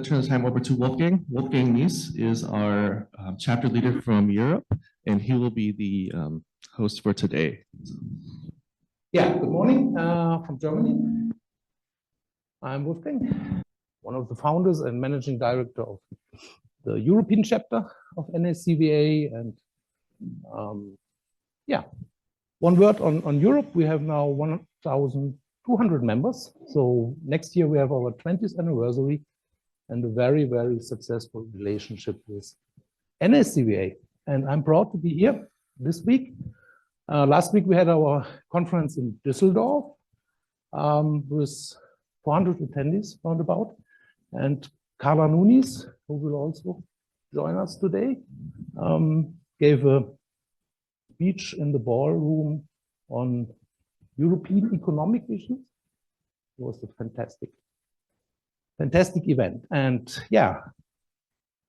Turn the time over to Wolfgang. Wolfgang Mies is our chapter leader from Europe, and he will be the host for today. Yeah, good morning from Germany. I'm Wolfgang, one of the founders and managing director of the European chapter of NSCVA. And yeah, one word on Europe. We have now 1,200 members. So next year we have our 20th anniversary and a very, very successful relationship with NSCVA. And I'm proud to be here this week. Last week we had our conference in Düsseldorf with 400 attendees roundabout. And Carla Nunes, who will also join us today, gave a speech in the ballroom on European economic issues. It was a fantastic event. And yeah,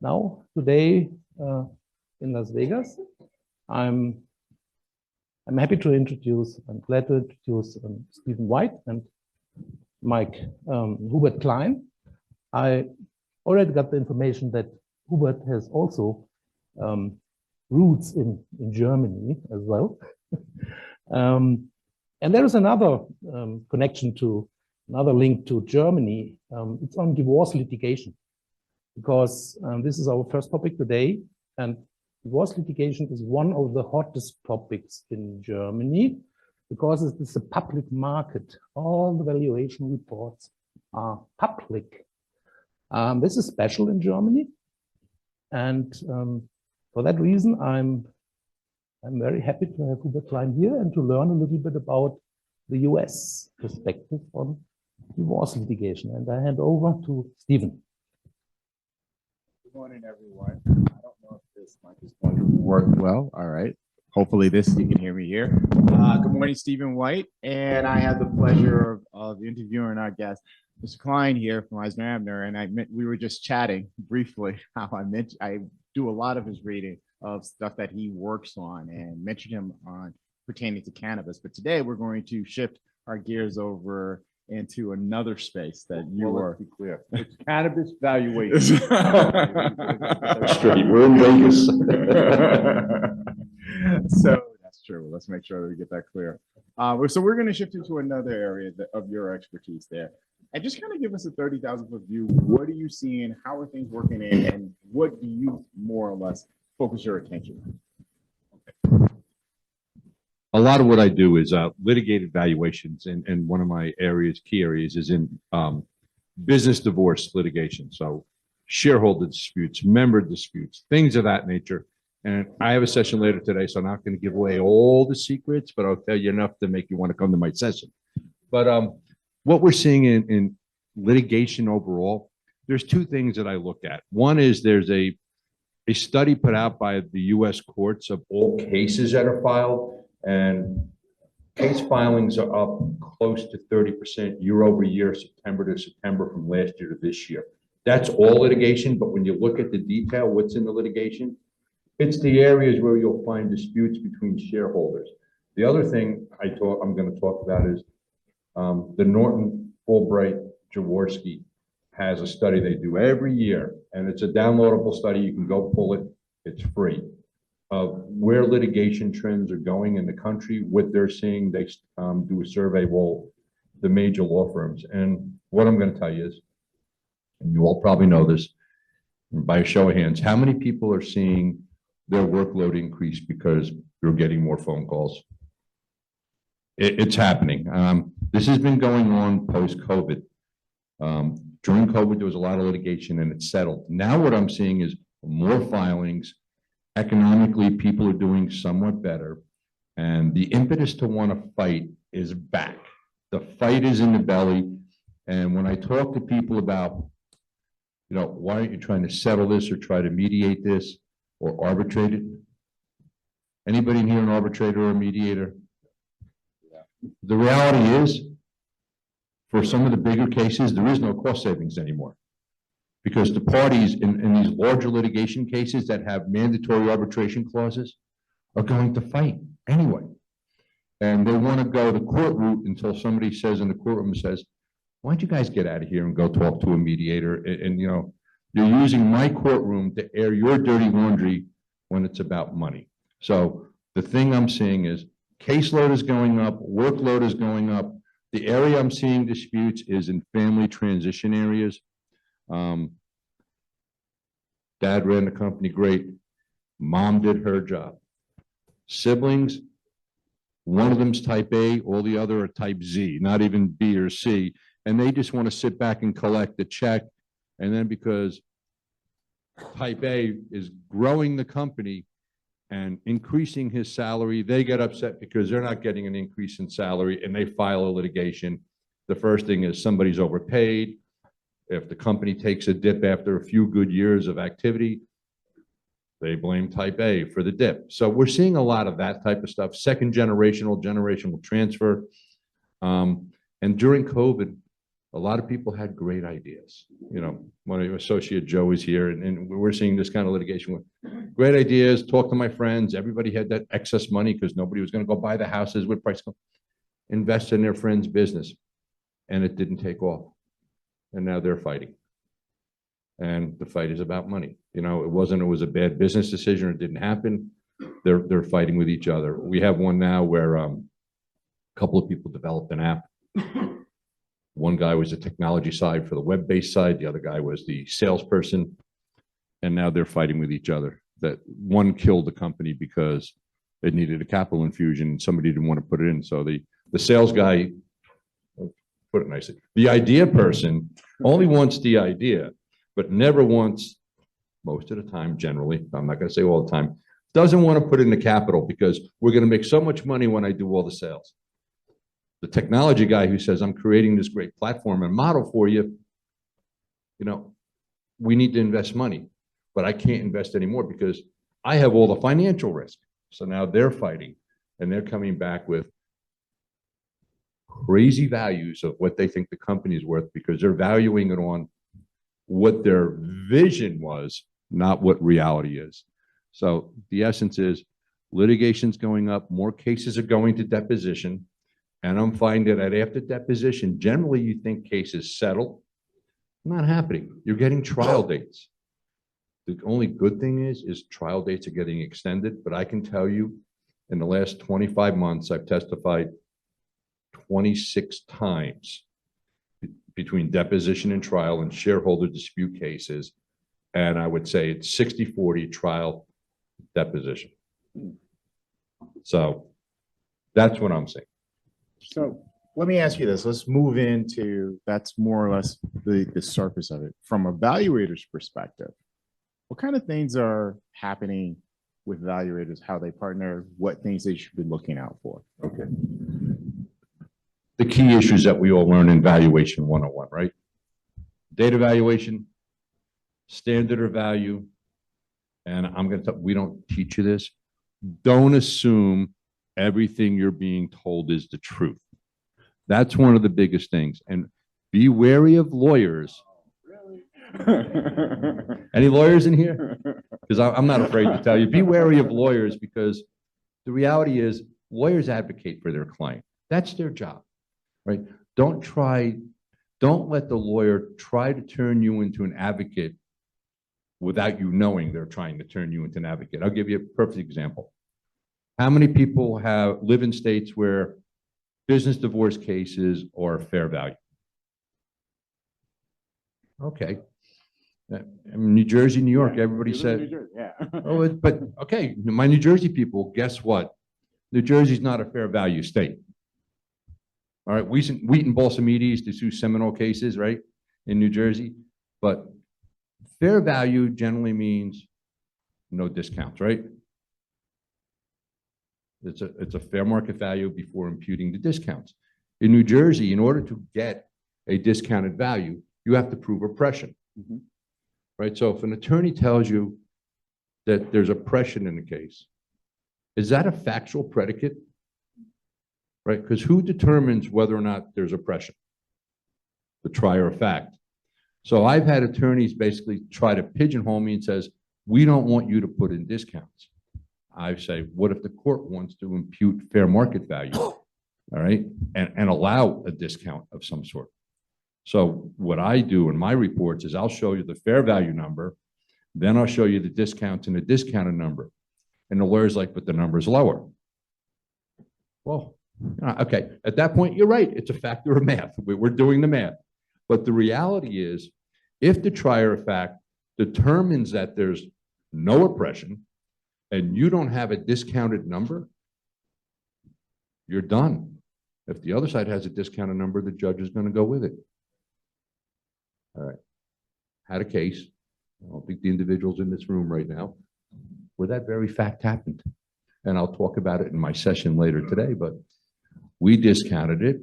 now today in Las Vegas, I'm happy to introduce, I'm glad to introduce Stephen White and Mike Hubert Klein. I already got the information that Hubert has also roots in Germany as well. And there is another connection to another link to Germany. It's on divorce litigation, because this is our first topic today, and divorce litigation is one of the hottest topics in Germany because it is a public market. All the valuation reports are public. This is special in Germany, and for that reason, I'm very happy to have Hubert Klein here and to learn a little bit about the US perspective on divorce litigation. And I hand over to Stephen. Good morning, everyone. I don't know if this mic is going to work well. All right. Hopefully you can hear me here. Good morning, Stephen White. And I have the pleasure of interviewing our guest, Mr. Klein here from Eisner Abner. And we were just chatting briefly how I do a lot of his reading of stuff that he works on and mentioned him on pertaining to cannabis. But today we're going to shift our gears over into another space that you are. Let's be clear. It's cannabis valuation. Straight, we're in Vegas. So that's true. Let's make sure that we get that clear. So we're going to shift into another area of your expertise there. And just kind of give us a 30,000-foot view. What are you seeing? How are things working in? And what do you more or less focus your attention on? A lot of what I do is litigated valuations, and one of my key areas is in business divorce litigation. So shareholder disputes, member disputes, things of that nature. And I have a session later today, so I'm not going to give away all the secrets, but I'll tell you enough to make you want to come to my session. But what we're seeing in litigation overall, there's two things that I look at. One is there's a study put out by the U.S. courts of all cases that are filed. And case filings are up close to 30% year over year, September to September, from last year to this year. That's all litigation, but when you look at the detail, what's in the litigation, it's the areas where you'll find disputes between shareholders. The other thing I'm going to talk about is the Norton Fulbright Jaworski has a study they do every year, and it's a downloadable study. You can go pull it. It's free. Of where litigation trends are going in the country, what they're seeing. They do a survey of all the major law firms. And what I'm going to tell you is, and you all probably know this, by a show of hands, how many people are seeing their workload increase because they're getting more phone calls? It's happening. This has been going on post-COVID. During COVID, there was a lot of litigation and it settled. Now what I'm seeing is more filings. Economically, people are doing somewhat better, and the impetus to want to fight is back. The fight is in the belly, and when I talk to people about, why aren't you trying to settle this or try to mediate this or arbitrate it? Anybody in here an arbitrator or a mediator? Yeah. The reality is, for some of the bigger cases, there is no cost savings anymore. Because the parties in these larger litigation cases that have mandatory arbitration clauses are going to fight anyway. And they want to go the court route until somebody says in the courtroom, says, why don't you guys get out of here and go talk to a mediator? And You're using my courtroom to air your dirty laundry when it's about money. So the thing I'm seeing is caseload is going up, workload is going up. The area I'm seeing disputes is in family transition areas. Dad ran the company great. Mom did her job. Siblings, one of them's type A, all the other are type Z, not even B or C. And they just want to sit back and collect the check. And then because type A is growing the company and increasing his salary, they get upset because they're not getting an increase in salary and they file a litigation. The first thing is somebody's overpaid. If the company takes a dip after a few good years of activity, they blame type A for the dip. So we're seeing a lot of that type of stuff, generational transfer. And during COVID, a lot of people had great ideas. You know, my associate Joe is here, and we're seeing this kind of litigation with great ideas. Talk to my friends. Everybody had that excess money because nobody was going to go buy the houses with price. Invest in their friend's business, and it didn't take off. And now they're fighting. And the fight is about money. You know, it was a bad business decision. It didn't happen. They're fighting with each other. We have one now where a couple of people developed an app. One guy was the technology side for the web-based side. The other guy was the salesperson. And now they're fighting with each other. That one killed the company because it needed a capital infusion and somebody didn't want to put it in. So the sales guy, put it nicely, the idea person only wants the idea, but never wants, most of the time, generally, I'm not going to say all the time, doesn't want to put in the capital because we're going to make so much money when I do all the sales. The technology guy who says, I'm creating this great platform and model for you, you know, we need to invest money, but I can't invest anymore because I have all the financial risk. So now they're fighting and they're coming back with crazy values of what they think the company is worth because they're valuing it on what their vision was, not what reality is. So the essence is litigation's going up, more cases are going to deposition. And I'm finding that after deposition, generally you think cases settle. Not happening. You're getting trial dates. The only good thing is trial dates are getting extended, but I can tell you in the last 25 months, I've testified 26 times between deposition and trial and shareholder dispute cases. And I would say it's 60-40 trial deposition. So that's what I'm saying. So let me ask you this. Let's move into, that's more or less the surface of it. From a evaluator's perspective, what kind of things are happening with evaluators, how they partner, what things they should be looking out for? Okay. The key issues that we all learn in Valuation 101, right? Data valuation, standard or value, and I'm going to we don't teach you this. Don't assume everything you're being told is the truth. That's one of the biggest things. And be wary of lawyers. Any lawyers in here? Because I'm not afraid to tell you. Be wary of lawyers because the reality is lawyers advocate for their client. That's their job, right? Don't let the lawyer try to turn you into an advocate without you knowing they're trying to turn you into an advocate. I'll give you a perfect example. How many people live in states where business divorce cases are fair value? Okay. New Jersey, New York, everybody said, yeah. oh, but okay, my New Jersey people, guess what? New Jersey's not a fair value state. All right, Wheaton Balsamides to sue Seminole cases, right, in New Jersey. But fair value generally means no discounts, right? It's a fair market value before imputing the discounts. In New Jersey, in order to get a discounted value, you have to prove oppression, right? So if an attorney tells you that there's oppression in the case, is that a factual predicate, right? Because who determines whether or not there's oppression? The trier of fact. So I've had attorneys basically try to pigeonhole me and says, we don't want you to put in discounts. I say, what if the court wants to impute fair market value, all right, and allow a discount of some sort? So what I do in my reports is I'll show you the fair value number, then I'll show you the discounts and the discounted number. And the lawyer's like, but the number's lower. Well, okay, at that point, you're right. It's a factor of math. We're doing the math. But the reality is, if the trier of fact determines that there's no oppression and you don't have a discounted number, you're done. If the other side has a discounted number, the judge is going to go with it. All right. Had a case. I don't think the individual's in this room right now where that very fact happened. And I'll talk about it in my session later today, but we discounted it.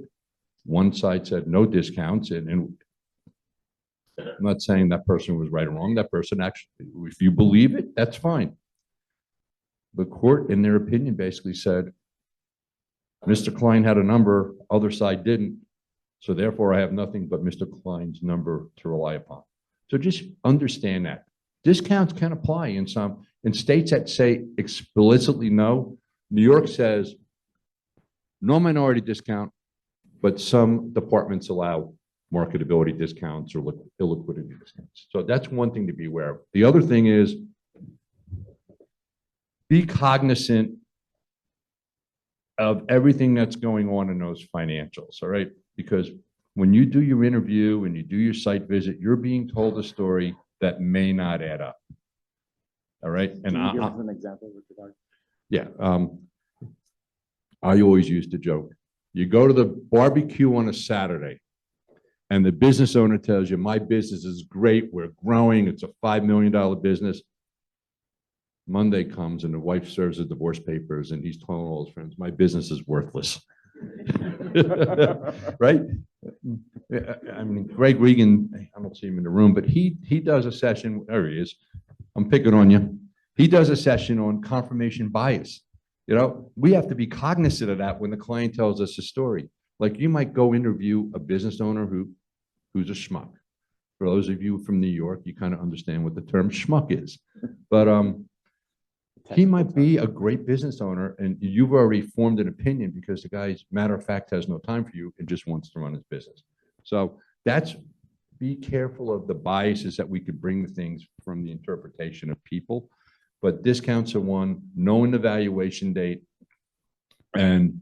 One side said no discounts, and I'm not saying that person was right or wrong. That person actually, if you believe it, that's fine. The court, in their opinion, basically said, Mr. Klein had a number, other side didn't, so therefore I have nothing but Mr. Klein's number to rely upon. So just understand that. Discounts can apply in states that say explicitly no. New York says no minority discount, but some departments allow marketability discounts or illiquidity discounts. So that's one thing to be aware of. The other thing is be cognizant of everything that's going on in those financials, all right? Because when you do your interview and you do your site visit, you're being told a story that may not add up. All right. And Can you give us an example with regard? Yeah. I always used to joke. You go to the barbecue on a Saturday and the business owner tells you, my business is great. We're growing. It's a $5 million business. Monday comes and the wife serves the divorce papers and he's telling all his friends, my business is worthless. Right? I mean, Greg Regan, I don't see him in the room, but he does a session, there he is. I'm picking on you. He does a session on confirmation bias. You know, we have to be cognizant of that when the client tells us a story. Like you might go interview a business owner who's a schmuck. For those of you from New York, you kind of understand what the term schmuck is. But he might be a great business owner and you've already formed an opinion because the guy's matter of fact has no time for you and just wants to run his business. So be careful of the biases that we could bring to things from the interpretation of people. But discounts are one, knowing the valuation date. And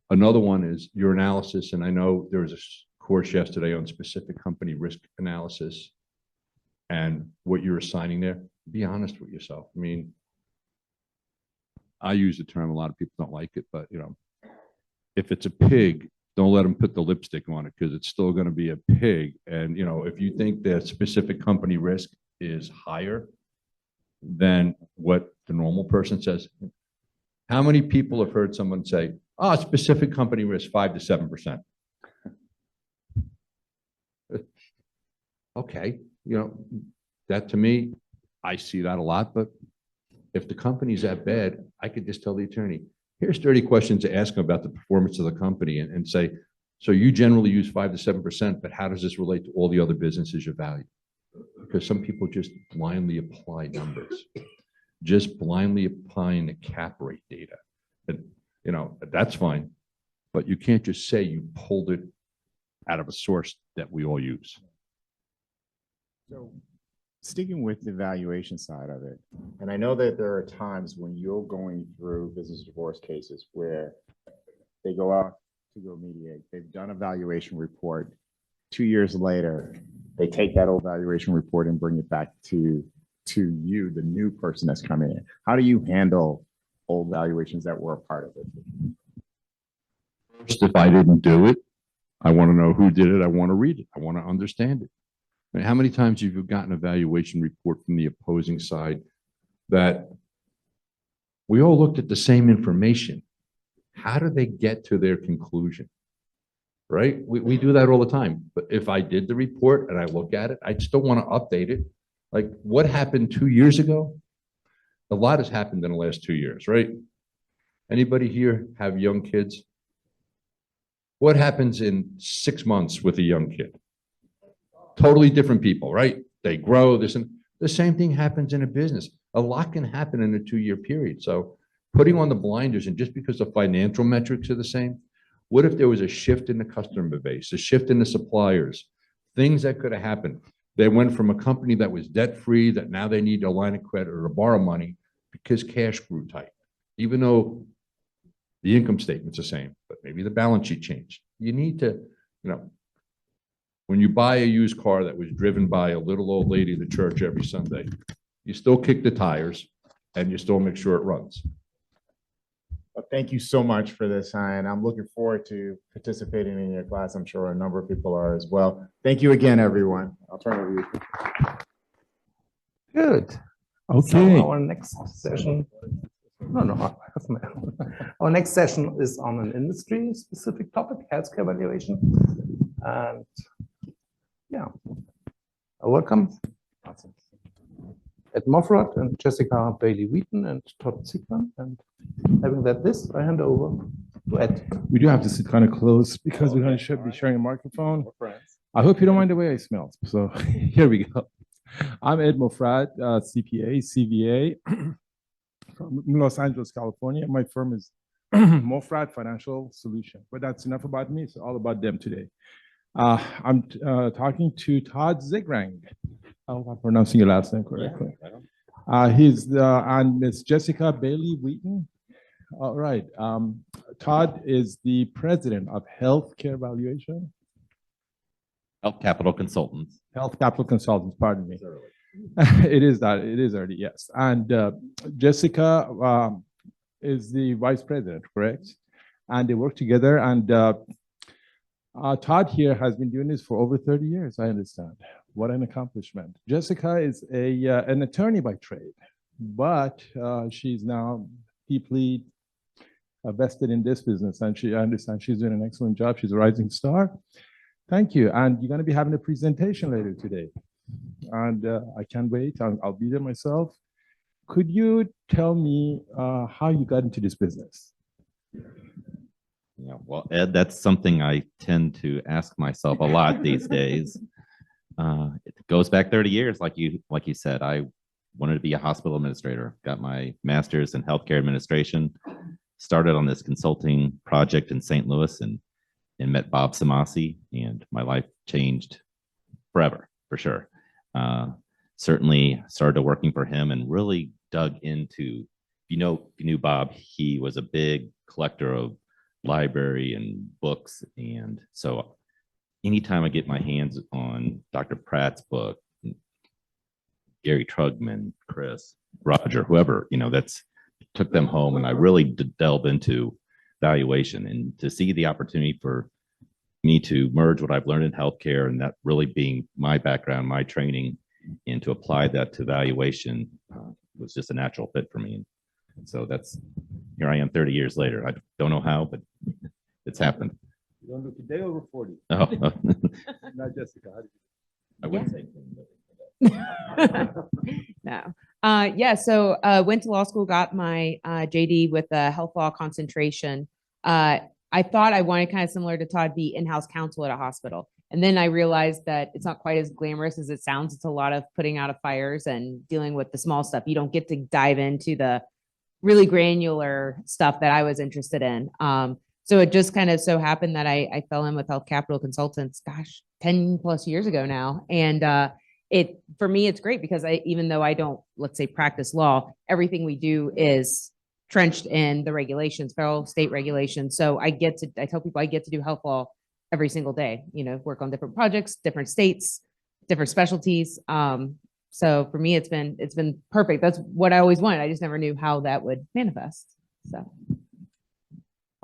another one is your analysis. And I know there was a course yesterday on specific company risk analysis and what you're assigning there. Be honest with yourself. I mean, I use the term, a lot of people don't like it, but you know, if it's a pig, don't let them put the lipstick on it because it's still going to be a pig. And you know, if you think that specific company risk is higher than what the normal person says, how many people have heard someone say, oh, specific company risk 5 to 7%? Okay, you know, that to me, I see that a lot, but if the company's that bad, I could just tell the attorney, here's 30 questions to ask them about the performance of the company and say, so you generally use 5 to 7%, but how does this relate to all the other businesses you value? Because some people just blindly apply numbers, just blindly applying the cap rate data. And, you know, that's fine, but you can't just say you pulled it out of a source that we all use. So sticking with the valuation side of it, and I know that there are times when you're going through business divorce cases where they go out to go mediate, they've done a valuation report, 2 years later, they take that old valuation report and bring it back to you, the new person that's coming in. How do you handle old valuations that were a part of it? First, if I didn't do it, I want to know who did it. I want to read it. I want to understand it. I mean, how many times have you gotten a valuation report from the opposing side that we all looked at the same information? How do they get to their conclusion? Right? We do that all the time. But if I did the report and I look at it, I'd still want to update it. Like what happened 2 years ago? A lot has happened in the last 2 years, right? Anybody here have young kids? What happens in 6 months with a young kid? Totally different people, right? They grow, and the same thing happens in a business. A lot can happen in a 2 year period. So putting on the blinders and just because the financial metrics are the same, What if there was a shift in the customer base, a shift in the suppliers, things that could have happened? They went from a company that was debt-free, that now they need a line of credit or to borrow money because cash grew tight. Even though the income statement's the same, but maybe the balance sheet changed. You need to, when you buy a used car that was driven by a little old lady to church every Sunday, you still kick the tires and you still make sure it runs. Well, thank you so much for this, and I'm looking forward to participating in your class. I'm sure a number of people are as well. Thank you again, everyone. I'll turn it over to you. Good. Okay. So our next session, our next session is on an industry-specific topic, healthcare valuation. And yeah, welcome. Ed Moffrott and Jessica Bailey-Wheaton and Todd Ziegler. And having said this, I hand over to Ed. We do have to sit kind of close because we're going to be sharing a microphone. I hope you don't mind the way I smell. So here we go. I'm Ed Moffrott, CPA, CVA from Los Angeles, California. My firm is Moffrott Financial Solution. But that's enough about me. It's all about them today. I'm talking to Todd Ziegler. I hope I'm pronouncing your last name correctly. He's and Miss Jessica Bailey-Wheaton. All right. Todd is the president of Healthcare Valuation. Health Capital Consultants. Health Capital Consultants, pardon me. It is that. It is already, yes. And Jessica is the vice president, correct? And they work together. And Todd here has been doing this for over 30 years, I understand. What an accomplishment. Jessica is an attorney by trade, but she's now deeply vested in this business. And I understand she's doing an excellent job. She's a rising star. Thank you. And you're going to be having a presentation later today. And I can't wait. I'll be there myself. Could you tell me how you got into this business? Yeah, well, Ed, that's something I tend to ask myself a lot these days. It goes back 30 years, like you said. I wanted to be a hospital administrator. Got my master's in healthcare administration. Started on this consulting project in St. Louis and met Bob Samasi, and my life changed forever, for sure. Certainly started working for him and really dug into, if you knew Bob, he was a big collector of library and books. And so anytime I get my hands on Dr. Pratt's book, Gary Trugman, Chris, Roger, whoever, that's took them home. And I really delve into valuation, and to see the opportunity for me to merge what I've learned in healthcare, and that really being my background, my training, and to apply that to valuation was just a natural fit for me. And so here I am 30 years later. I don't know how, but it's happened. You don't look a day over 40. Oh. Not Jessica. I wouldn't say. No. So went to law school, got my JD with a health law concentration. I thought I wanted, kind of similar to Todd, be in-house counsel at a hospital. And then I realized that it's not quite as glamorous as it sounds. It's a lot of putting out of fires and dealing with the small stuff. You don't get to dive into the really granular stuff that I was interested in. So it just kind of so happened that I fell in with Health Capital Consultants, 10 plus years ago now. And for me, it's great because even though I don't, let's say, practice law, everything we do is trenched in the regulations, federal, state regulations. So I tell people I get to do health law every single day, work on different projects, different states, different specialties. So for me, it's been perfect. That's what I always wanted. I just never knew how that would manifest. So.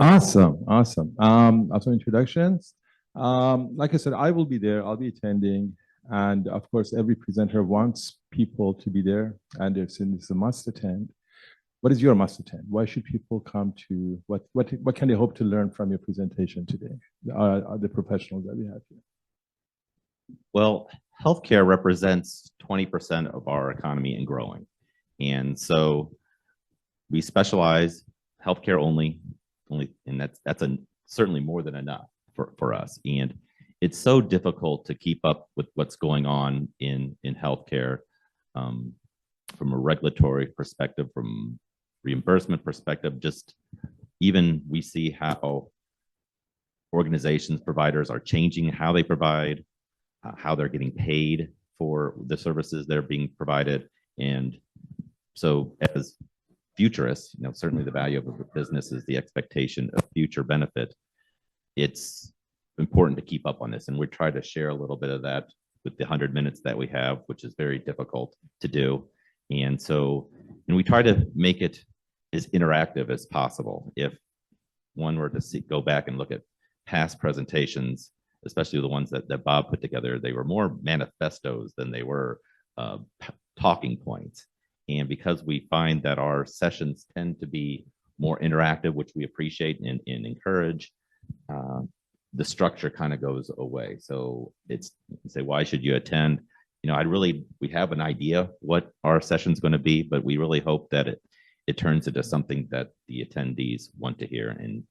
Awesome. Also introductions. Like I said, I will be there. I'll be attending. And of course, every presenter wants people to be there. And it's a must attend. What is your must attend? Why should people come to what can they hope to learn from your presentation today? The professionals that we have here. Well, healthcare represents 20% of our economy and growing. And so we specialize healthcare only, and that's certainly more than enough for us. And it's so difficult to keep up with what's going on in healthcare from a regulatory perspective, from reimbursement perspective. Just even we see how organizations, providers are changing how they provide, how they're getting paid for the services that are being provided. And so as futurists, certainly the value of a business is the expectation of future benefit. It's important to keep up on this. And we try to share a little bit of that with the 100 minutes that we have, which is very difficult to do. And so, we try to make it as interactive as possible. If one were to go back and look at past presentations, especially the ones that Bob put together, they were more manifestos than they were talking points. And because we find that our sessions tend to be more interactive, which we appreciate and encourage, the structure kind of goes away. So it's, you say, why should you attend? We have an idea what our session's going to be, but we really hope that it turns into something that the attendees want to hear and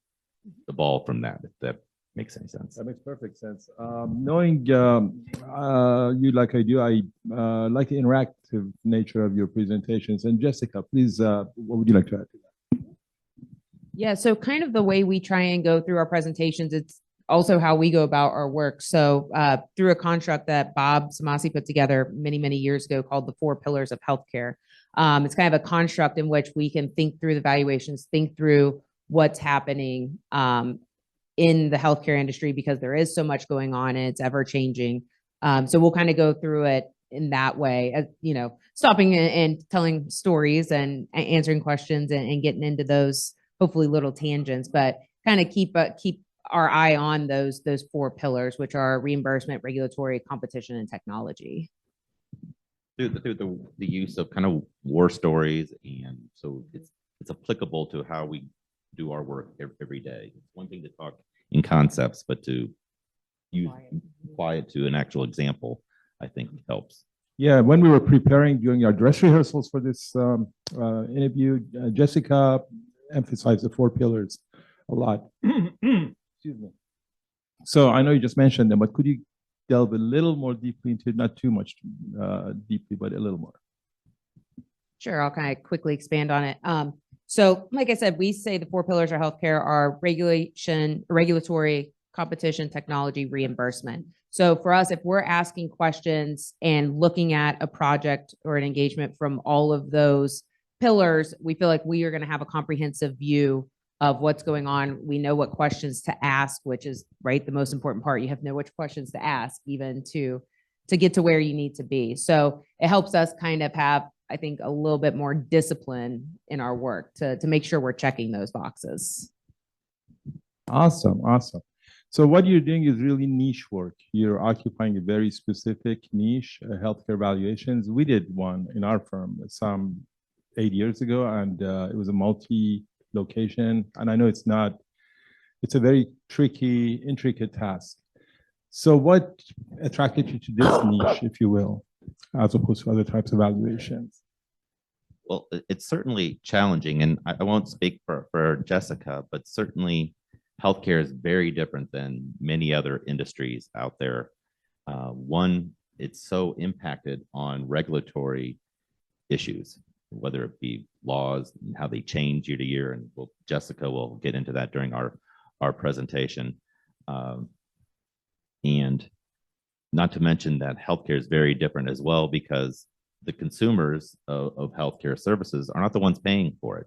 evolve from that, if that makes any sense. That makes perfect sense. Knowing you like I do, I like the interactive nature of your presentations. And Jessica, please, what would you like to add to that? Yeah, so kind of the way we try and go through our presentations, it's also how we go about our work. So through a construct that Bob Samasi put together many, many years ago called the 4 pillars of healthcare. It's kind of a construct in which we can think through the valuations, think through what's happening in the healthcare industry, because there is so much going on and it's ever changing. So we'll kind of go through it in that way, stopping and telling stories and answering questions and getting into those hopefully little tangents, but kind of keep our eye on those 4 pillars, which are reimbursement, regulatory, competition, and technology. Through the use of kind of war stories, and so it's applicable to how we do our work every day. It's one thing to talk in concepts, but to apply it to an actual example, I think helps. Yeah, when we were preparing during our dress rehearsals for this interview, Jessica emphasized the 4 pillars a lot. Excuse me. So I know you just mentioned them, but could you delve a little more deeply into it? Not too much deeply, but a little more. Sure, I'll kind of quickly expand on it. So like I said, we say the 4 pillars of healthcare are regulation, regulatory, competition, technology, reimbursement. So for us, if we're asking questions and looking at a project or an engagement from all of those pillars, we feel like we are going to have a comprehensive view of what's going on. We know what questions to ask, which is the most important part. You have to know which questions to ask, even to get to where you need to be. So it helps us kind of have, I think, a little bit more discipline in our work to make sure we're checking those boxes. Awesome. So what you're doing is really niche work. You're occupying a very specific niche, healthcare valuations. We did one in our firm some 8 years ago, and it was a multi-location. And I know it's a very tricky, intricate task. So what attracted you to this niche, if you will, as opposed to other types of valuations? Well, it's certainly challenging, and I won't speak for Jessica, but certainly healthcare is very different than many other industries out there. One, it's so impacted on regulatory issues, whether it be laws and how they change year to year, and Jessica will get into that during our presentation. And not to mention that healthcare is very different as well, because the consumers of healthcare services are not the ones paying for it.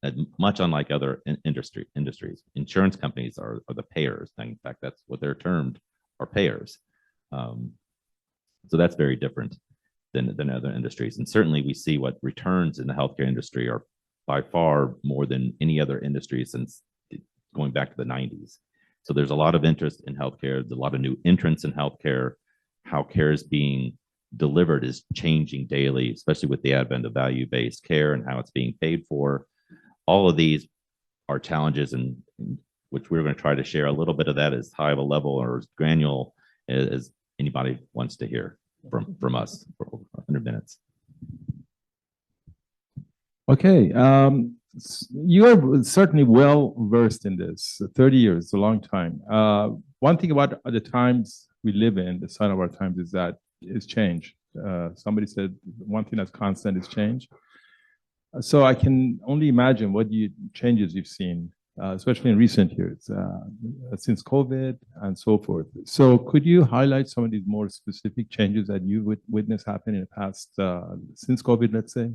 And much unlike other industries, insurance companies are the payers. In fact, that's what they're termed, are payers. So that's very different than other industries. And certainly we see what returns in the healthcare industry are by far more than any other industry since going back to the 90s. So there's a lot of interest in healthcare. There's a lot of new entrants in healthcare. How care is being delivered is changing daily, especially with the advent of value-based care and how it's being paid for. All of these are challenges, in which we're going to try to share a little bit of that as high of a level or as granular as anybody wants to hear from us for 100 minutes. Okay. You are certainly well versed in this. 30 years is a long time. One thing about the times we live in, the sign of our times, is that it's change. Somebody said one thing that's constant is change. So I can only imagine what changes you've seen especially in recent years, since COVID and so forth. So could you highlight some of these more specific changes that you would witness happen in the past, since COVID, let's say?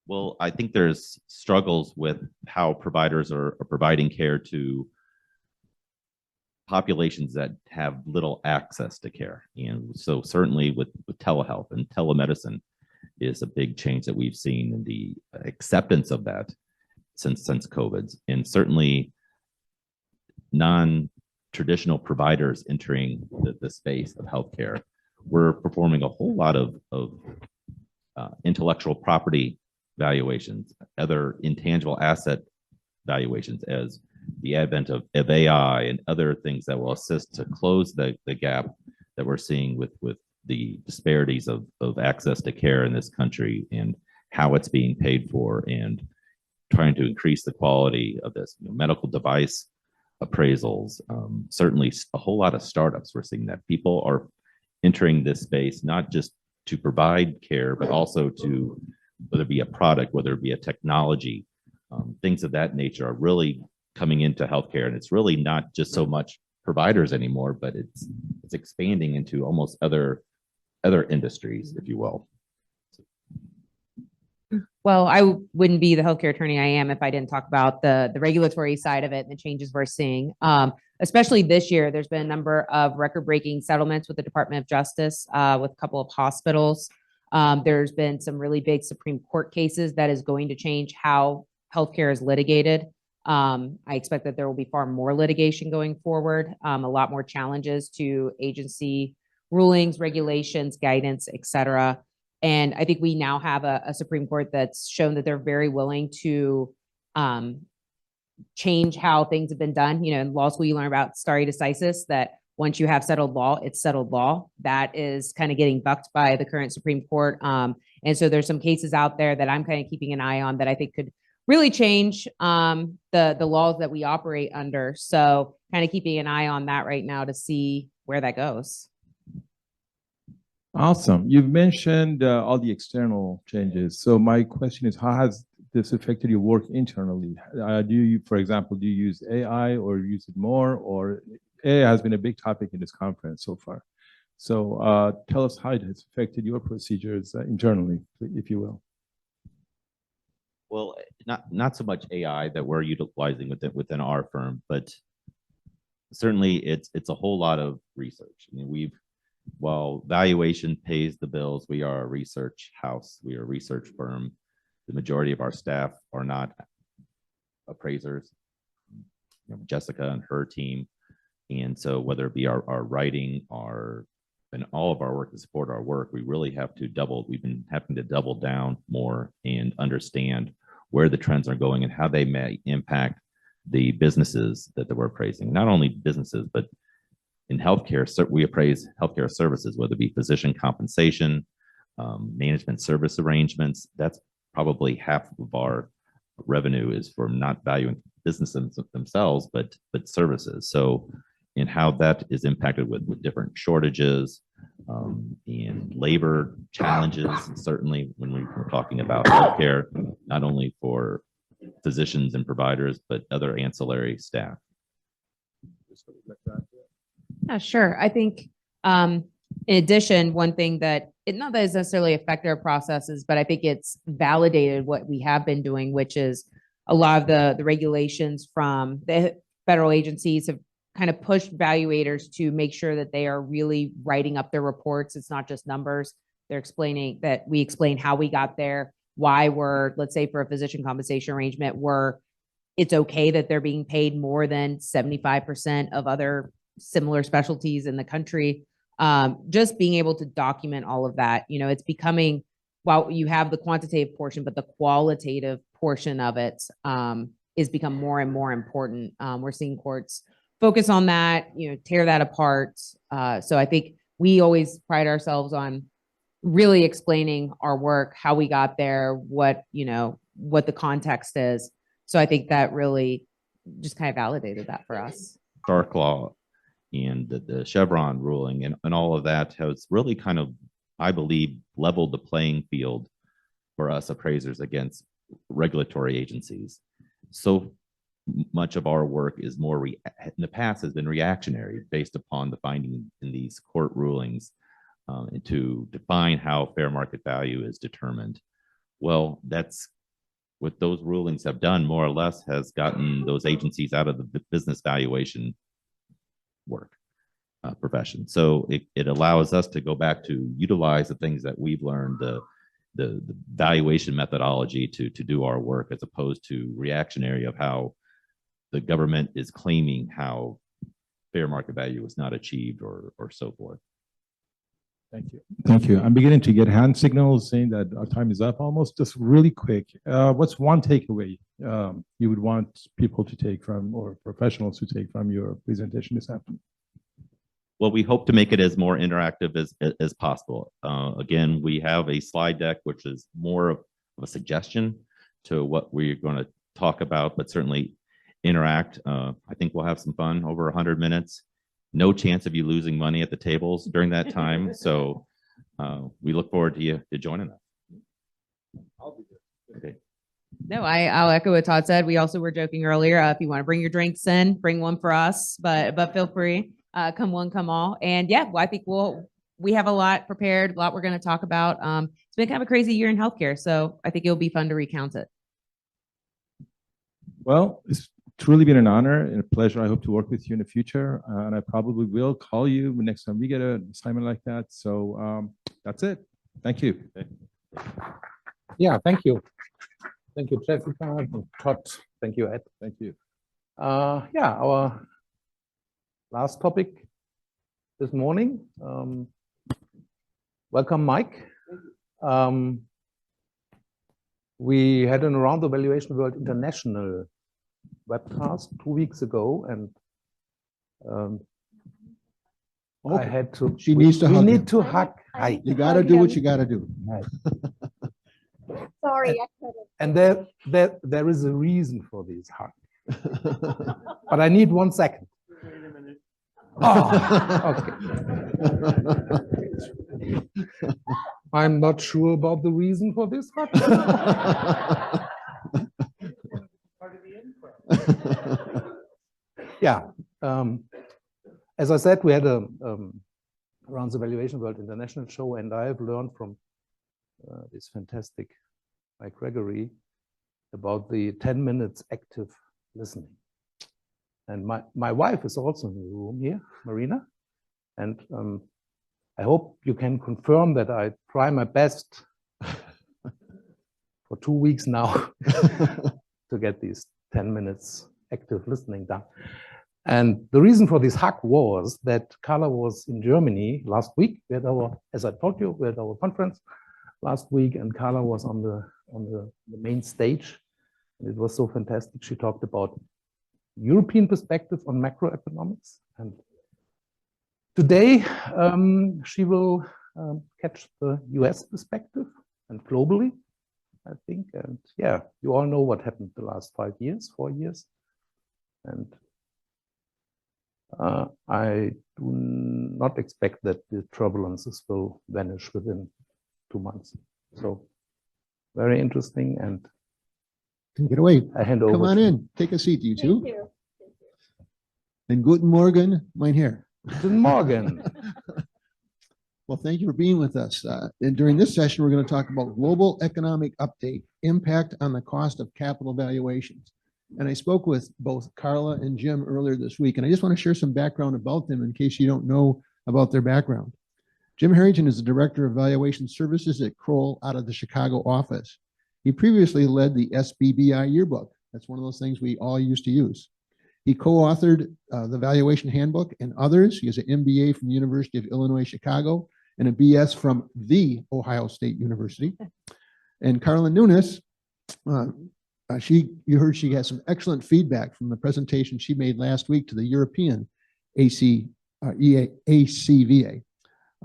Well, I think there's struggles with how providers are providing care to populations that have little access to care. And so certainly with telehealth and telemedicine is a big change that we've seen in the acceptance of that since COVID. And certainly non-traditional providers entering the space of healthcare, we're performing a whole lot of intellectual property valuations, other intangible asset valuations, as the advent of AI and other things that will assist to close the gap that we're seeing with the disparities of access to care in this country and how it's being paid for, and trying to increase the quality of this. Medical device appraisals, certainly a whole lot of startups. We're seeing that people are entering this space not just to provide care, but also to, whether it be a product, whether it be a technology, things of that nature are really coming into healthcare. And it's really not just so much providers anymore, but it's expanding into almost other industries, if you will. Well, I wouldn't be the healthcare attorney I am if I didn't talk about the regulatory side of it and the changes we're seeing. Especially this year, there's been a number of record-breaking settlements with the Department of Justice, with a couple of hospitals. There's been some really big Supreme Court cases that is going to change how healthcare is litigated. I expect that there will be far more litigation going forward, a lot more challenges to agency rulings, regulations, guidance, et cetera. And I think we now have a Supreme Court that's shown that they're very willing to change how things have been done. In law school, you learn about stare decisis, that once you have settled law, it's settled law. That is kind of getting bucked by the current Supreme Court. And so there's some cases out there that I'm kind of keeping an eye on that I think could really change the laws that we operate under. So kind of keeping an eye on that right now to see where that goes. Awesome. You've mentioned all the external changes. So my question is, how has this affected your work internally? For example, do you use AI or use it more? Or AI has been a big topic in this conference so far. So tell us how it has affected your procedures internally, if you will. Well, not so much AI that we're utilizing within our firm, but certainly it's a whole lot of research. I mean, while valuation pays the bills, we are a research house. We are a research firm. The majority of our staff are not appraisers. Jessica and her team. And so whether it be our writing, and all of our work to support our work, we really have to we've been having to double down more and understand where the trends are going and how they may impact the businesses that we're appraising. Not only businesses, but in healthcare, we appraise healthcare services, whether it be physician compensation, management service arrangements. That's probably half of our revenue is from not valuing businesses themselves, but services. So, and how that is impacted with different shortages and labor challenges. And certainly, when we're talking about healthcare, not only for physicians and providers, but other ancillary staff. Yeah, sure. I think in addition, one thing that not that it's necessarily affected our processes, but I think it's validated what we have been doing, which is a lot of the regulations from the federal agencies have kind of pushed valuators to make sure that they are really writing up their reports. It's not just numbers. They're explaining that we explain how we got there, why let's say for a physician compensation arrangement, it's okay that they're being paid more than 75% of other similar specialties in the country. Just being able to document all of that, it's becoming, while you have the quantitative portion, but the qualitative portion of it is become more and more important. We're seeing courts focus on that, tear that apart. So I think we always pride ourselves on really explaining our work, how we got there, what the context is. So I think that really just kind of validated that for us. Stark Law and the Chevron ruling and all of that has really kind of, I believe, leveled the playing field for us appraisers against regulatory agencies. so much of our work is more in the past has been reactionary based upon the finding in these court rulings and to define how fair market value is determined. Well, that's what those rulings have done, more or less, has gotten those agencies out of the business valuation work profession. So it allows us to go back to utilize the things that we've learned, the valuation methodology to do our work, as opposed to reactionary of how the government is claiming how fair market value was not achieved or so forth. Thank you. Thank you. I'm beginning to get hand signals saying that our time is up almost. Just really quick, what's one takeaway you would want people to take from, or professionals to take from your presentation this afternoon? Well, we hope to make it as more interactive as possible. Again, we have a slide deck, which is more of a suggestion to what we're going to talk about, but certainly interact. I think we'll have some fun over 100 minutes. No chance of you losing money at the tables during that time. So we look forward to you joining us. Okay. No, I'll echo what Todd said. We also were joking earlier. If you want to bring your drinks in, bring one for us, but feel free. Come one, come all. And yeah, well, I think we have a lot prepared, a lot we're going to talk about. It's been kind of a crazy year in healthcare, so I think it'll be fun to recount it. Well, it's truly been an honor and a pleasure. I hope to work with you in the future, and I probably will call you next time we get an assignment like that. So that's it. Thank you. Yeah, thank you. Thank you, Jessica. And Todd. Thank you, Ed. Thank you. Yeah, our last topic this morning. Welcome, Mike. We had an Around the Valuation World International webcast 2 weeks ago, and I had to. She needs to we hug need him. to hug. Hi. You got to do what you got to do. Sorry, I couldn't. And there is a reason for these hugs. But I need 1 second. Oh, okay. I'm not sure about the reason for this hug. Yeah. As I said, we had a Around the Valuation World International show, and I have learned from this fantastic Mike Gregory about the 10 minutes active listening. And my wife is also in the room here, Marina, and I hope you can confirm that I try my best for 2 weeks now to get these 10 minutes active listening done. And the reason for this hug was that Carla was in Germany last week. We had our, as I told you, we had our conference last week, and Carla was on the main stage. And it was so fantastic. She talked about European perspective on macroeconomics. And today, she will catch the US perspective and globally, I think. And yeah, you all know what happened the last 4 years. And I do not expect that the turbulences will vanish within 2 months. So very interesting. And Take it away. I hand over. Come on to in. Take a seat, you two. Thank you. And Guten Morgen, mein Herr. Guten Morgen. Well, thank you for being with us. And during this session, we're going to talk about global economic update, impact on the cost of capital valuations. And I spoke with both Carla and Jim earlier this week, and I just want to share some background about them in case you don't know about their background. Jim Harrington is the Director of Valuation Services at Kroll out of the Chicago office. He previously led the SBBI yearbook. That's one of those things we all used to use. He co-authored the Valuation Handbook and others. He has an MBA from the University of Illinois, Chicago, and a BS from the Ohio State University. And Carla Nunes, you heard she has some excellent feedback from the presentation she made last week to the European ACVA.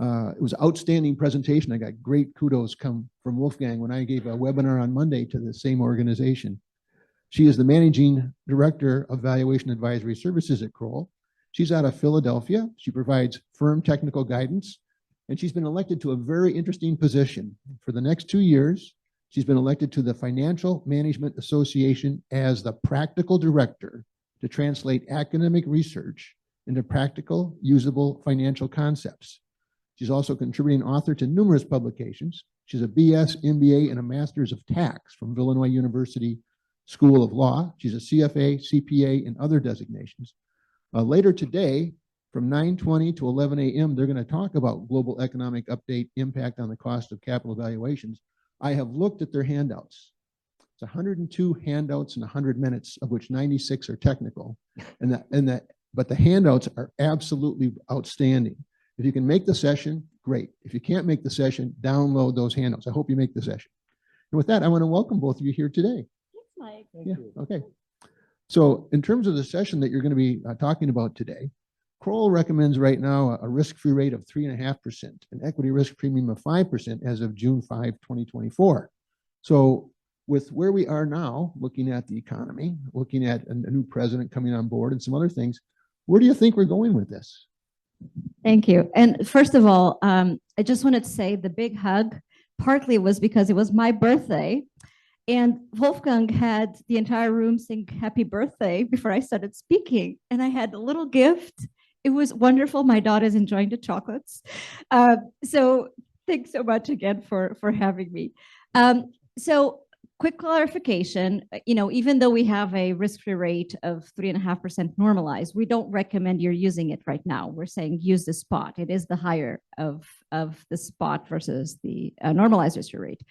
It was an outstanding presentation. I got great kudos come from Wolfgang when I gave a webinar on Monday to the same organization. She is the Managing Director of Valuation Advisory Services at Kroll. She's out of Philadelphia. She provides firm technical guidance, and she's been elected to a very interesting position. For the next 2 years, She's been elected to the Financial Management Association as the practical director to translate academic research into practical, usable financial concepts. She's also a contributing author to numerous publications. She's a BS, MBA, and a Master's of Tax from Illinois University School of Law. She's a CFA, CPA, and other designations. Later today, from 9:20 to 11 a.m., they're going to talk about global economic update, impact on the cost of capital valuations. I have looked at their handouts. It's 102 handouts in 100 minutes, of which 96 are technical. But the handouts are absolutely outstanding. If you can make the session, great. If you can't make the session, download those handouts. I hope you make the session. And with that, I want to welcome both of you here today. Thanks, Mike. Yeah, okay. So in terms of the session that you're going to be talking about today, Kroll recommends right now a risk-free rate of 3.5%, an equity risk premium of 5% as of June 5, 2024. So with where we are now, looking at the economy, looking at a new president coming on board and some other things, where do you think we're going with this? Thank you. And first of all, I just wanted to say the big hug partly was because it was my birthday. And Wolfgang had the entire room sing happy birthday before I started speaking. And I had a little gift. It was wonderful. My daughter's enjoying the chocolates. So thanks so much again for having me. So quick clarification, even though we have a risk-free rate of 3.5% normalized, we don't recommend you're using it right now. We're saying use the spot. It is the higher of the spot versus the normalized risk-free rate.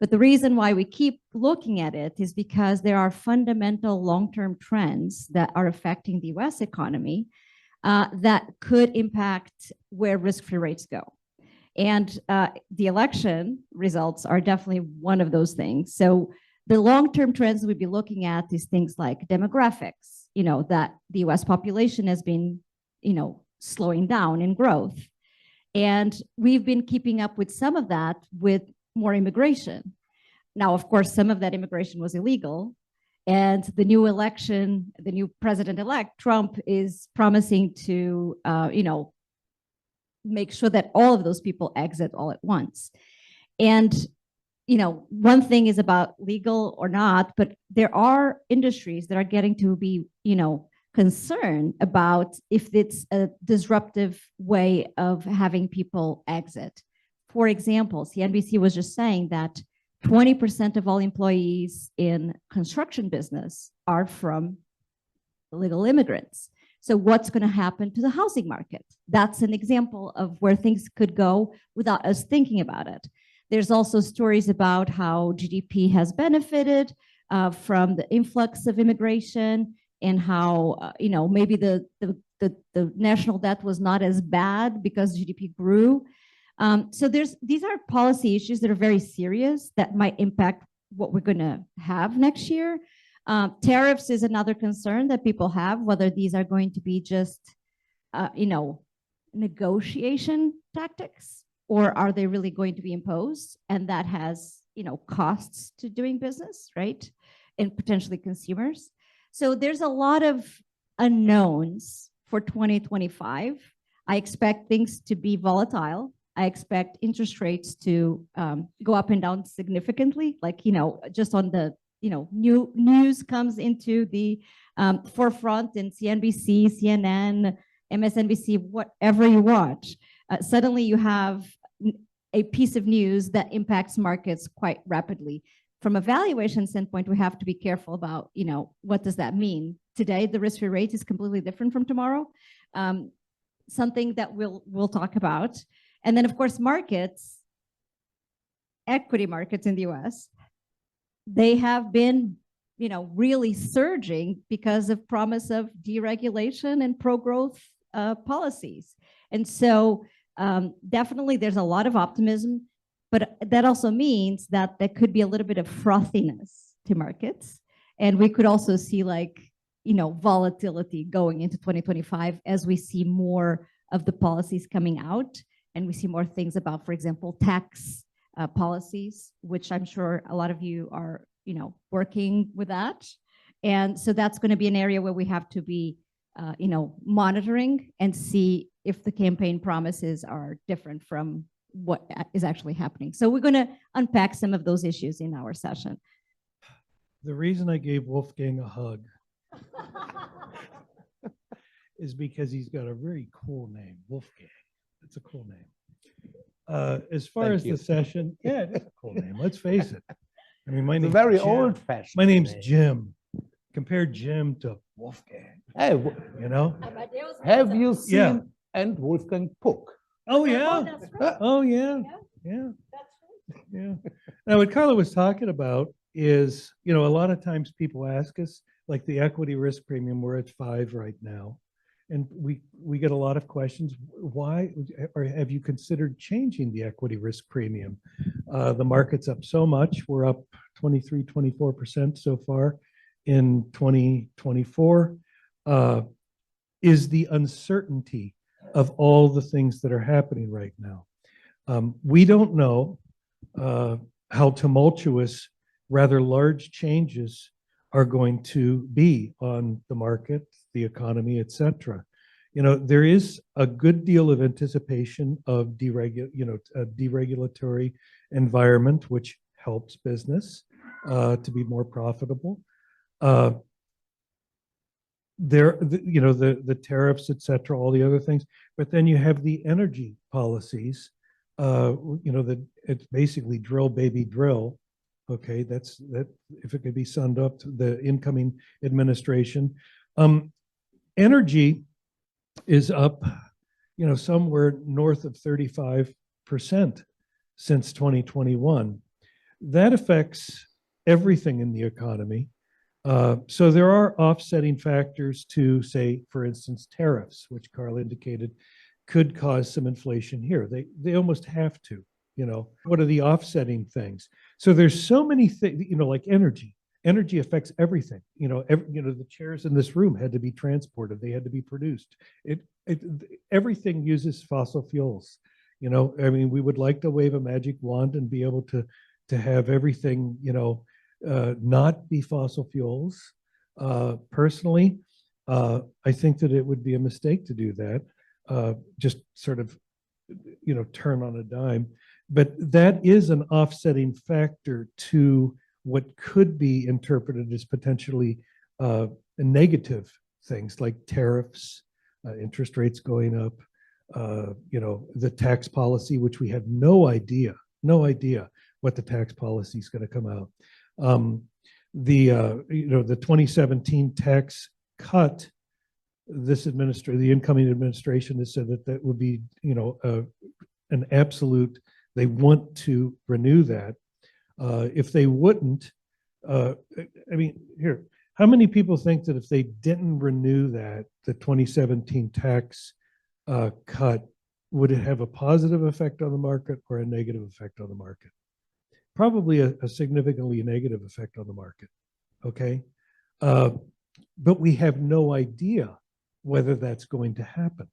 But the reason why we keep looking at it is because there are fundamental long-term trends that are affecting the US economy that could impact where risk-free rates go. And the election results are definitely one of those things. So the long-term trends we'd be looking at is things like demographics, that the US population has been, slowing down in growth. And we've been keeping up with some of that with more immigration. Now, of course, some of that immigration was illegal. And the new election, the new president-elect, Trump, is promising to, make sure that all of those people exit all at once. And, one thing is about legal or not, but there are industries that are getting to be, concerned about if it's a disruptive way of having people exit. For example, CNBC was just saying that 20% of all employees in construction business are from illegal immigrants. So what's going to happen to the housing market? That's an example of where things could go without us thinking about it. There's also stories about how GDP has benefited from the influx of immigration and how maybe the national debt was not as bad because GDP grew. So these are policy issues that are very serious that might impact what we're going to have next year. Tariffs is another concern that people have, whether these are going to be just, negotiation tactics, or are they really going to be imposed? And that has, costs to doing business, right? And potentially consumers. So there's a lot of unknowns for 2025. I expect things to be volatile. I expect interest rates to go up and down significantly, like, just on the, new news comes into the forefront in CNBC, CNN, MSNBC, whatever you watch. Suddenly you have a piece of news that impacts markets quite rapidly. From a valuation standpoint, we have to be careful about, what does that mean? Today, the risk-free rate is completely different from tomorrow. Something that we'll talk about. And then, of course, markets, equity markets in the US, they have been, really surging because of promise of deregulation and pro-growth policies. And so definitely there's a lot of optimism, but that also means that there could be a little bit of frothiness to markets. And we could also see volatility going into 2025 as we see more of the policies coming out. And we see more things about, for example, tax policies, which I'm sure a lot of you are, working with that. And so that's going to be an area where we have to be, monitoring and see if the campaign promises are different from what is actually happening. So we're going to unpack some of those issues in our session. The reason I gave Wolfgang a hug is because he's got a very cool name, Wolfgang. It's a cool name. As far Thank as you. the session, yeah, it is a cool name. Let's face it. I mean, my It's a name's very Jim. old fashioned. My name's Jim. Compare Jim to Wolfgang, Hey, you know? have you seen Yeah. and Wolfgang Puck? Oh, yeah. Oh, yeah. Yeah. Yeah. Now, what Carla was talking about is, you know, a lot of times people ask us, like the equity risk premium, we're at 5 right now. And we get a lot of questions. Why, or have you considered changing the equity risk premium? The market's up so much. We're up 23, 24% so far in 2024. Is the uncertainty of all the things that are happening right now. We don't know how tumultuous rather large changes are going to be on the market, the economy, et cetera. You know, there is a good deal of anticipation of a deregulatory environment, which helps business to be more profitable. The tariffs, et cetera, all the other things, but then you have the energy policies, it's basically drill, baby, drill. Okay, that if it could be summed up to the incoming administration. Energy is up, somewhere north of 35% since 2021. That affects everything in the economy. So there are offsetting factors to, say, for instance, tariffs, which Carl indicated could cause some inflation here. They almost have to. What are the offsetting things? So there's so many things, like energy. Energy affects everything. The chairs in this room had to be transported. They had to be produced. Everything uses fossil fuels. We would like to wave a magic wand and be able to have everything, not be fossil fuels. Personally, I think that it would be a mistake to do that. Just sort of, turn on a dime. But that is an offsetting factor to what could be interpreted as potentially negative things like tariffs, interest rates going up, the tax policy, which we have no idea what the tax policy is going to come out. The 2017 tax cut, the incoming administration has said that would be, an absolute. They want to renew that. If they wouldn't, here, how many people think that if they didn't renew that, the 2017 tax cut, would it have a positive effect on the market or a negative effect on the market? Probably a significantly negative effect on the market, okay? But we have no idea whether that's going to happen,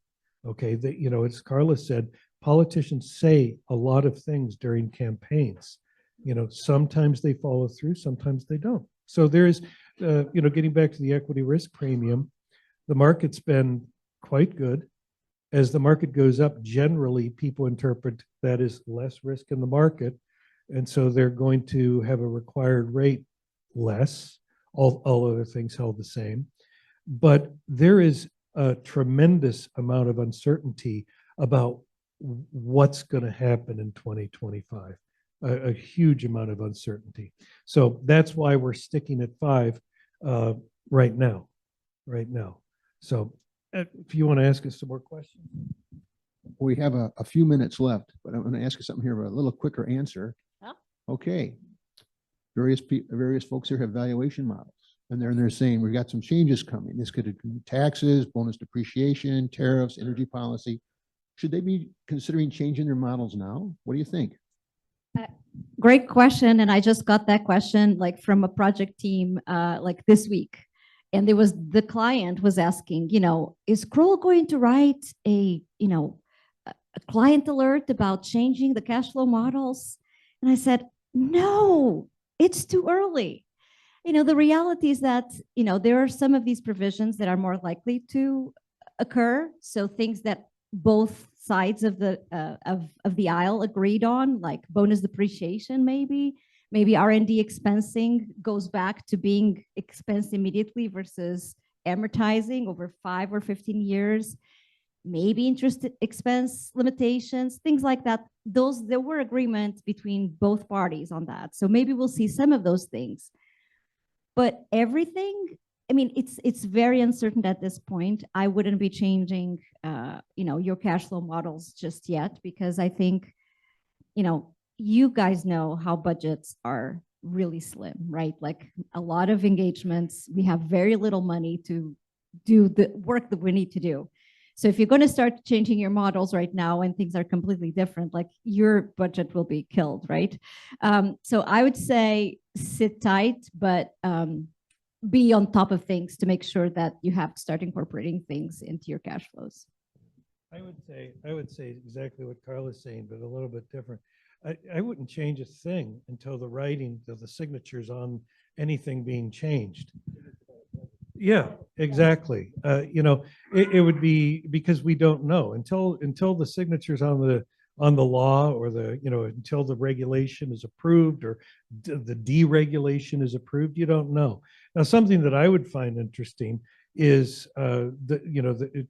okay? As Carla said, politicians say a lot of things during campaigns. Sometimes they follow through, sometimes they don't. So there's, getting back to the equity risk premium, the market's been quite good. As the market goes up, generally people interpret that as less risk in the market. And so they're going to have a required rate less, all other things held the same. But there is a tremendous amount of uncertainty about what's going to happen in 2025, a huge amount of uncertainty. So that's why we're sticking at 5 right now. So if you want to ask us some more questions. We have a few minutes left, but I'm going to ask you something here, a little quicker answer. Huh? Okay. Various folks here have valuation models, and they're saying we've got some changes coming. This could include taxes, bonus depreciation, tariffs, energy policy. Should they be considering changing their models now? What do you think? Great question. And I just got that question from a project team this week. And the client was asking, is Kroll going to write a client alert about changing the cash flow models? And I said, no, it's too early. The reality is that, there are some of these provisions that are more likely to occur. So things that both sides of the aisle agreed on, like bonus depreciation, maybe R&D expensing goes back to being expensed immediately versus amortizing over 5 or 15 years, maybe interest expense limitations, things like that. There were agreements between both parties on that. So maybe we'll see some of those things. But everything, I mean, it's very uncertain at this point. I wouldn't be changing, your cash flow models just yet, because I think, you guys know how budgets are really slim, right? Like a lot of engagements, we have very little money to do the work that we need to do. So if you're going to start changing your models right now and things are completely different, like your budget will be killed, right? So I would say sit tight, but be on top of things to make sure that you have to start incorporating things into your cash flows. I would say exactly what Carla's saying, but a little bit different. I wouldn't change a thing until the writing of the signatures on anything being changed. Yeah, exactly. It would be, because we don't know until the signatures on the law, or until the regulation is approved, or the deregulation is approved, you don't know. Now, something that I would find interesting is in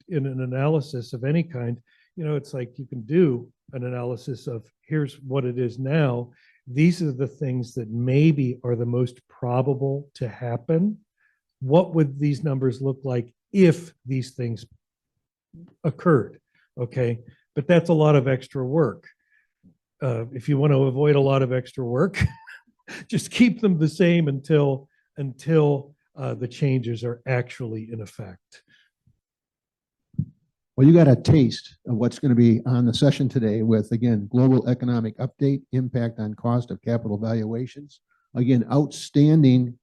an analysis of any kind, it's like you can do an analysis of here's what it is now. These are the things that maybe are the most probable to happen. What would these numbers look like if these things occurred? Okay, but that's a lot of extra work. If you want to avoid a lot of extra work, just keep them the same until the changes are actually in effect. Well, you got a taste of what's going to be on the session today with, again, global economic update, impact on cost of capital valuations. Again, outstanding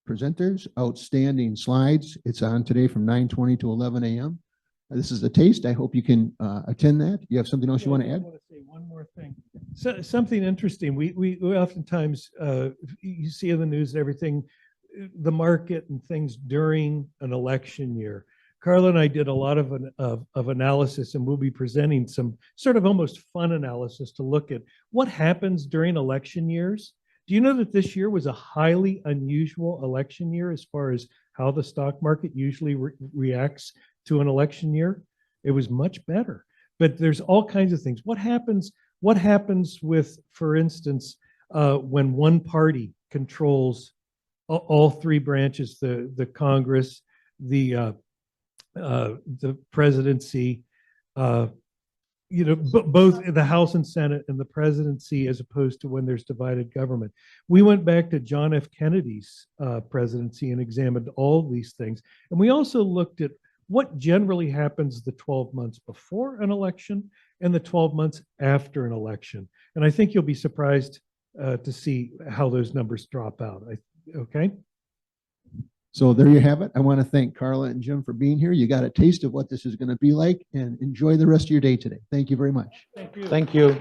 presenters, outstanding slides. It's on today from 9:20 to 11 a.m. This is a taste. I hope you can attend that. You have something else you want to add? I want to say one more thing. So, something interesting. We oftentimes, you see in the news and everything, the market and things during an election year. Carla and I did a lot of analysis, and we'll be presenting some sort of almost fun analysis to look at what happens during election years. Do you know that this year was a highly unusual election year as far as how the stock market usually reacts to an election year? It was much better, but there's all kinds of things. What happens with, for instance, when one party controls all three branches, the Congress, the presidency, both the House and Senate and the presidency, as opposed to when there's divided government. We went back to John F. Kennedy's presidency and examined all these things. And we also looked at what generally happens the 12 months before an election and the 12 months after an election. And I think you'll be surprised to see how those numbers drop out. Okay. So there you have it. I want to thank Carla and Jim for being here. You got a taste of what this is going to be like, and enjoy the rest of your day today. Thank you very much. Thank you. Thank you.